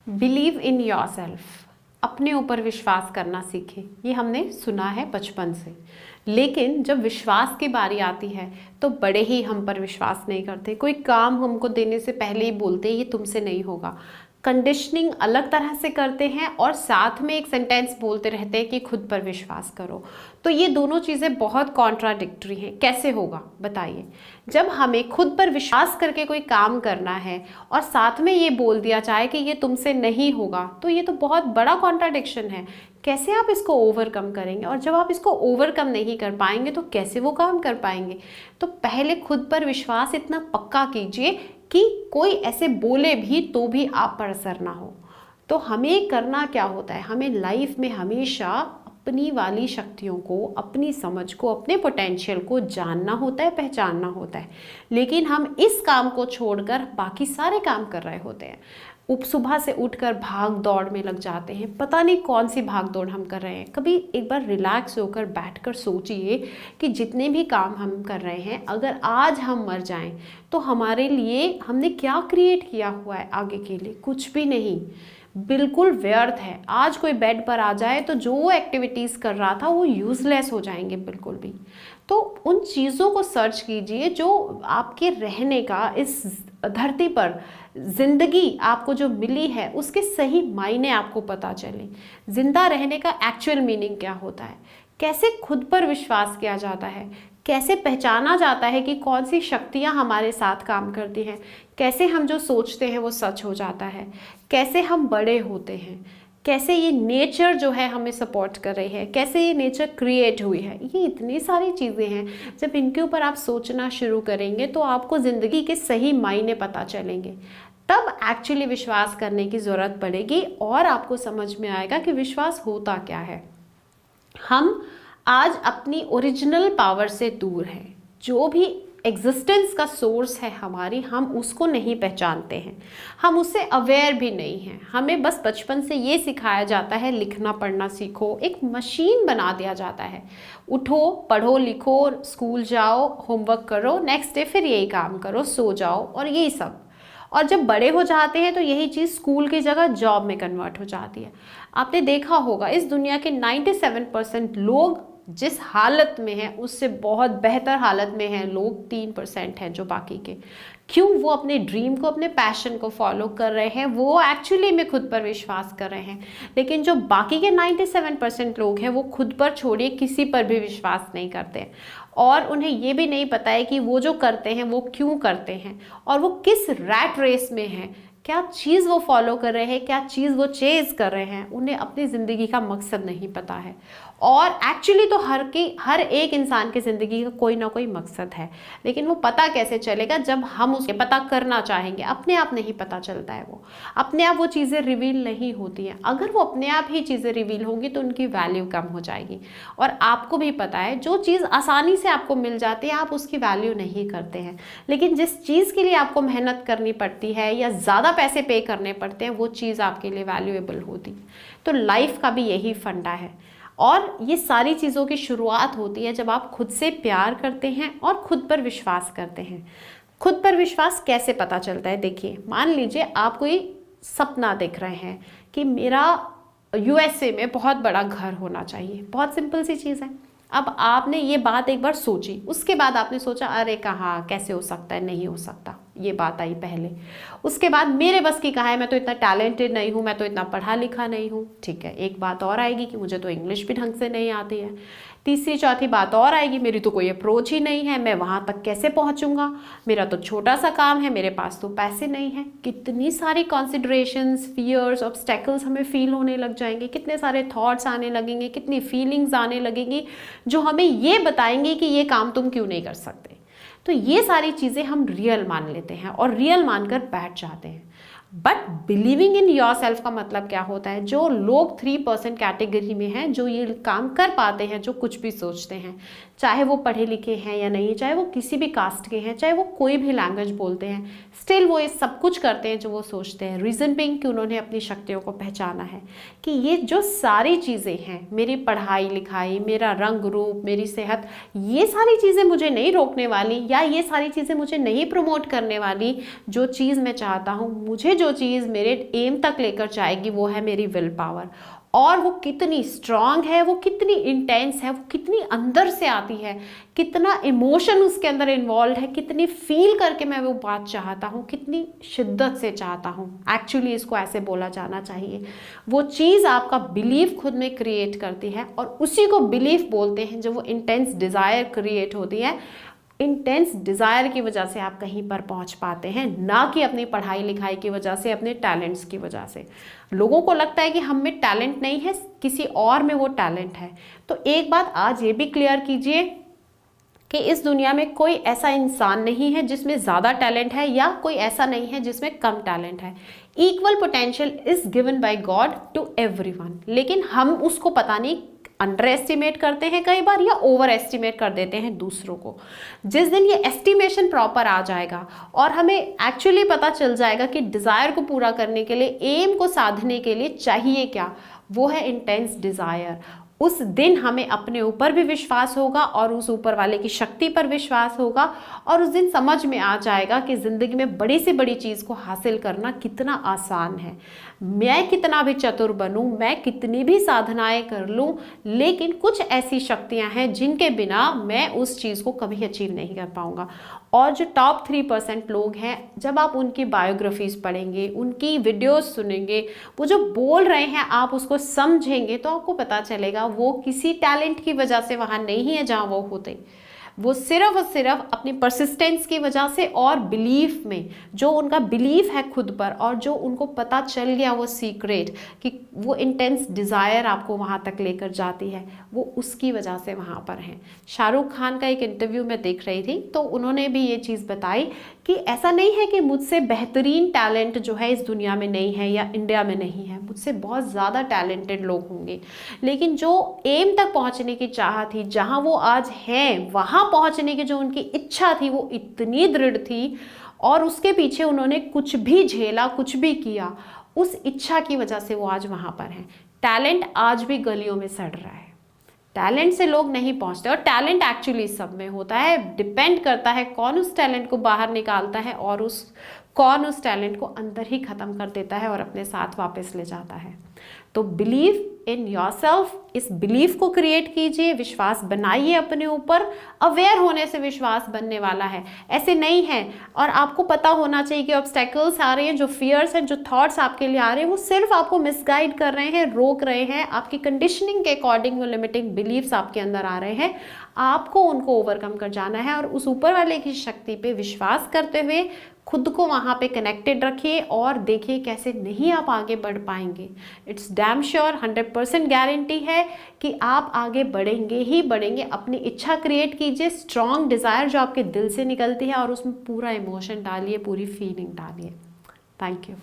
Believe in yourself, अपने ऊपर विश्वास करना सीखें। ये हमने सुना है बचपन से, लेकिन जब विश्वास की बारी आती है तो बड़े ही हम पर विश्वास नहीं करते। कोई काम हमको देने से पहले ही बोलते हैं ये तुमसे नहीं होगा। कंडीशनिंग अलग तरह से करते हैं और साथ में एक सेंटेंस बोलते रहते हैं कि खुद पर विश्वास करो। तो ये दोनों चीज़ें बहुत कॉन्ट्राडिक्टरी हैं। कैसे होगा बताइए? जब हमें खुद पर विश्वास करके कोई काम करना है और साथ में ये बोल दिया जाए कि ये तुमसे नहीं होगा, तो ये तो बहुत बड़ा कॉन्ट्राडिक्शन है। कैसे आप इसको ओवरकम करेंगे? और जब आप इसको ओवरकम नहीं कर पाएंगे तो कैसे वो काम कर पाएंगे? तो पहले खुद पर विश्वास इतना पक्का कीजिए कि कोई ऐसे बोले भी तो भी आप पर असर ना हो। तो हमें करना क्या होता है, हमें लाइफ में हमेशा अपनी वाली शक्तियों को, अपनी समझ को, अपने पोटेंशियल को जानना होता है, पहचानना होता है। लेकिन हम इस काम को छोड़कर बाकी सारे काम कर रहे होते हैं। सुबह से उठकर भाग दौड़ में लग जाते हैं, पता नहीं कौन सी भाग दौड़ हम कर रहे हैं। कभी एक बार रिलैक्स होकर बैठकर सोचिए कि जितने भी काम हम कर रहे हैं, अगर आज हम मर जाएं तो हमारे लिए हमने क्या क्रिएट किया हुआ है आगे के लिए? कुछ भी नहीं, बिल्कुल व्यर्थ है। आज कोई बेड पर आ जाए तो जो एक्टिविटीज़ कर रहा था वो यूज़लेस हो जाएंगे बिल्कुल भी। तो उन चीज़ों को सर्च कीजिए जो आपके रहने का, इस धरती पर जिंदगी आपको जो मिली है उसके सही मायने आपको पता चले। जिंदा रहने का एक्चुअल मीनिंग क्या होता है, कैसे खुद पर विश्वास किया जाता है, कैसे पहचाना जाता है कि कौन सी शक्तियाँ हमारे साथ काम करती हैं, कैसे हम जो सोचते हैं वो सच हो जाता है, कैसे हम बड़े होते हैं, कैसे ये नेचर जो है हमें सपोर्ट कर रही है, कैसे ये नेचर क्रिएट हुई है। ये इतनी सारी चीज़ें हैं, जब इनके ऊपर आप सोचना शुरू करेंगे तो आपको ज़िंदगी के सही मायने पता चलेंगे। तब एक्चुअली विश्वास करने की ज़रूरत पड़ेगी और आपको समझ में आएगा कि विश्वास होता क्या है। हम आज अपनी ओरिजिनल पावर से दूर हैं। जो भी एग्जिस्टेंस का सोर्स है हमारी, हम उसको नहीं पहचानते हैं, हम उससे अवेयर भी नहीं हैं। हमें बस बचपन से ये सिखाया जाता है लिखना पढ़ना सीखो, एक मशीन बना दिया जाता है। उठो, पढ़ो, लिखो, स्कूल जाओ, होमवर्क करो, नेक्स्ट डे फिर यही काम करो, सो जाओ और यही सब। और जब बड़े हो जाते हैं तो यही चीज़ स्कूल की जगह जॉब में कन्वर्ट हो जाती है। आपने देखा होगा इस दुनिया के 97% लोग जिस हालत में है उससे बहुत बेहतर हालत में हैं लोग 3% हैं जो बाकी के। क्यों? वो अपने ड्रीम को, अपने पैशन को फॉलो कर रहे हैं, वो एक्चुअली में खुद पर विश्वास कर रहे हैं। लेकिन जो बाकी के 97% लोग हैं वो खुद पर छोड़िए किसी पर भी विश्वास नहीं करते और उन्हें ये भी नहीं पता है कि वो जो करते हैं वो क्यों करते हैं और वो किस रैट रेस में हैं, क्या चीज़ वो फॉलो कर रहे हैं, क्या चीज़ वो चेज़ कर रहे हैं। उन्हें अपनी ज़िंदगी का मकसद नहीं पता है। और एक्चुअली तो हर एक इंसान की ज़िंदगी का कोई ना कोई मकसद है, लेकिन वो पता कैसे चलेगा? जब हम उसे पता करना चाहेंगे। अपने आप नहीं पता चलता है, वो अपने आप वो चीज़ें रिवील नहीं होती हैं। अगर वो अपने आप ही चीज़ें रिवील होंगी तो उनकी वैल्यू कम हो जाएगी। और आपको भी पता है जो चीज़ आसानी से आपको मिल जाती है आप उसकी वैल्यू नहीं करते हैं, लेकिन जिस चीज़ के लिए आपको मेहनत करनी पड़ती है या ज़्यादा पैसे पे करने पड़ते हैं वो चीज़ आपके लिए वैल्यूएबल होती है। तो लाइफ का भी यही फंडा है और ये सारी चीज़ों की शुरुआत होती है जब आप खुद से प्यार करते हैं और खुद पर विश्वास करते हैं। खुद पर विश्वास कैसे पता चलता है? देखिए, मान लीजिए आप कोई सपना देख रहे हैं कि मेरा यूएसए में बहुत बड़ा घर होना चाहिए। बहुत सिंपल सी चीज़ है। अब आपने ये बात एक बार सोची, उसके बाद आपने सोचा अरे कहाँ, कैसे हो सकता है, नहीं हो सकता, ये बात आई पहले। उसके बाद मेरे बस की कहाँ है, मैं तो इतना टैलेंटेड नहीं हूँ, मैं तो इतना पढ़ा लिखा नहीं हूँ। ठीक है, एक बात और आएगी कि मुझे तो इंग्लिश भी ढंग से नहीं आती है। तीसरी चौथी बात और आएगी, मेरी तो कोई अप्रोच ही नहीं है, मैं वहाँ तक कैसे पहुँचूँगा, मेरा तो छोटा सा काम है, मेरे पास तो पैसे नहीं हैं। कितनी सारी कॉन्सिडरेशंस, फियर्स, ऑब्स्टेकल्स हमें फील होने लग जाएंगे, कितने सारे थॉट्स आने लगेंगे, कितनी फीलिंग्स आने लगेंगी जो हमें ये बताएंगे कि ये काम तुम क्यों नहीं कर सकते। तो ये सारी चीज़ें हम रियल मान लेते हैं और रियल मानकर बैठ जाते हैं। But believing in your self का मतलब क्या होता है? जो लोग 3% कैटेगरी में हैं, जो ये काम कर पाते हैं, जो कुछ भी सोचते हैं, चाहे वो पढ़े लिखे हैं या नहीं, चाहे वो किसी भी कास्ट के हैं, चाहे वो कोई भी लैंग्वेज बोलते हैं, स्टिल वो ये सब कुछ करते हैं जो वो सोचते हैं। रीज़न बीइंग कि उन्होंने अपनी शक्तियों को पहचाना है कि ये जो सारी चीज़ें हैं, मेरी पढ़ाई लिखाई, मेरा रंग रूप, मेरी सेहत, ये सारी चीज़ें मुझे नहीं रोकने वाली या ये सारी चीज़ें मुझे नहीं प्रमोट करने वाली। जो चीज़ मैं चाहता हूँ, मुझे जो जो चीज़ मेरे एम तक लेकर जाएगी वो है मेरी विल पावर। और वो कितनी स्ट्रांग है, वो कितनी इंटेंस है, वो कितनी अंदर से आती है, कितना इमोशन उसके अंदर इन्वॉल्व है, कितनी फील करके मैं वो बात चाहता हूँ, कितनी शिद्दत से चाहता हूँ। एक्चुअली इसको ऐसे बोला जाना चाहिए, वो चीज़ आपका बिलीफ खुद में क्रिएट करती है, और उसी को बिलीफ बोलते हैं जब वो इंटेंस डिज़ायर क्रिएट होती है। इंटेंस डिज़ायर की वजह से आप कहीं पर पहुंच पाते हैं, ना कि अपनी पढ़ाई लिखाई की वजह से, अपने टैलेंट्स की वजह से। लोगों को लगता है कि हम में टैलेंट नहीं है, किसी और में वो टैलेंट है। तो एक बात आज ये भी क्लियर कीजिए कि इस दुनिया में कोई ऐसा इंसान नहीं है जिसमें ज़्यादा टैलेंट है, या कोई ऐसा नहीं है जिसमें कम टैलेंट है। Equal potential is given by God to everyone, लेकिन हम उसको पता नहीं अंडर एस्टिमेट करते हैं कई बार, या ओवर एस्टिमेट कर देते हैं दूसरों को। जिस दिन ये एस्टिमेशन प्रॉपर आ जाएगा और हमें एक्चुअली पता चल जाएगा कि डिज़ायर को पूरा करने के लिए, एम को साधने के लिए चाहिए क्या, वो है इंटेंस डिज़ायर, उस दिन हमें अपने ऊपर भी विश्वास होगा और उस ऊपर वाले की शक्ति पर विश्वास होगा, और उस दिन समझ में आ जाएगा कि ज़िंदगी में बड़ी से बड़ी चीज़ को हासिल करना कितना आसान है। मैं कितना भी चतुर बनूं, मैं कितनी भी साधनाएं कर लूं, लेकिन कुछ ऐसी शक्तियां हैं जिनके बिना मैं उस चीज़ को कभी अचीव नहीं कर पाऊंगा। और जो टॉप 3% लोग हैं, जब आप उनकी बायोग्राफीज पढ़ेंगे, उनकी वीडियोस सुनेंगे, वो जो बोल रहे हैं आप उसको समझेंगे, तो आपको पता चलेगा वो किसी टैलेंट की वजह से वहाँ नहीं है जहाँ वो होते। वो सिर्फ और सिर्फ अपनी परसिस्टेंस की वजह से और बिलीफ में, जो उनका बिलीफ है खुद पर, और जो उनको पता चल गया वो सीक्रेट कि वो इंटेंस डिज़ायर आपको वहाँ तक लेकर जाती है, वो उसकी वजह से वहाँ पर हैं। शाहरुख खान का एक इंटरव्यू में देख रही थी, तो उन्होंने भी ये चीज़ बताई कि ऐसा नहीं है कि मुझसे बेहतरीन टैलेंट जो है इस दुनिया में नहीं है या इंडिया में नहीं है, मुझसे बहुत ज़्यादा टैलेंटेड लोग होंगे, लेकिन जो एम तक पहुँचने की चाह थी, जहाँ वो आज हैं, वहाँ पहुंचने की जो उनकी इच्छा थी वो इतनी दृढ़ थी, और उसके पीछे उन्होंने कुछ भी झेला, कुछ भी किया, उस इच्छा की वजह से वो आज वहां पर हैं। टैलेंट आज भी गलियों में सड़ रहा है, टैलेंट से लोग नहीं पहुंचते, और टैलेंट एक्चुअली सब में होता है। डिपेंड करता है कौन उस टैलेंट को बाहर निकालता है, और कौन उस टैलेंट को अंदर ही खत्म कर देता है और अपने साथ वापस ले जाता है। तो बिलीव इन योरसेल्फ, इस बिलीफ को क्रिएट कीजिए, विश्वास बनाइए अपने ऊपर। अवेयर होने से विश्वास बनने वाला है, ऐसे नहीं है। और आपको पता होना चाहिए कि ऑब्स्टेकल्स आ रहे हैं, जो फियर्स हैं, जो थॉट्स आपके लिए आ रहे हैं, वो सिर्फ आपको मिसगाइड कर रहे हैं, रोक रहे हैं। आपकी कंडीशनिंग के अकॉर्डिंग वो लिमिटिंग बिलीव्स आपके अंदर आ रहे हैं, आपको उनको ओवरकम कर जाना है, और उस ऊपर वाले की शक्ति पे विश्वास करते हुए खुद को वहाँ पे कनेक्टेड रखिए, और देखिए कैसे नहीं आप आगे बढ़ पाएंगे। इट्स डैम श्योर, 100% गारंटी है कि आप आगे बढ़ेंगे ही बढ़ेंगे। अपनी इच्छा क्रिएट कीजिए, स्ट्रॉन्ग डिज़ायर जो आपके दिल से निकलती है, और उसमें पूरा इमोशन डालिए, पूरी फीलिंग डालिए। Thank you.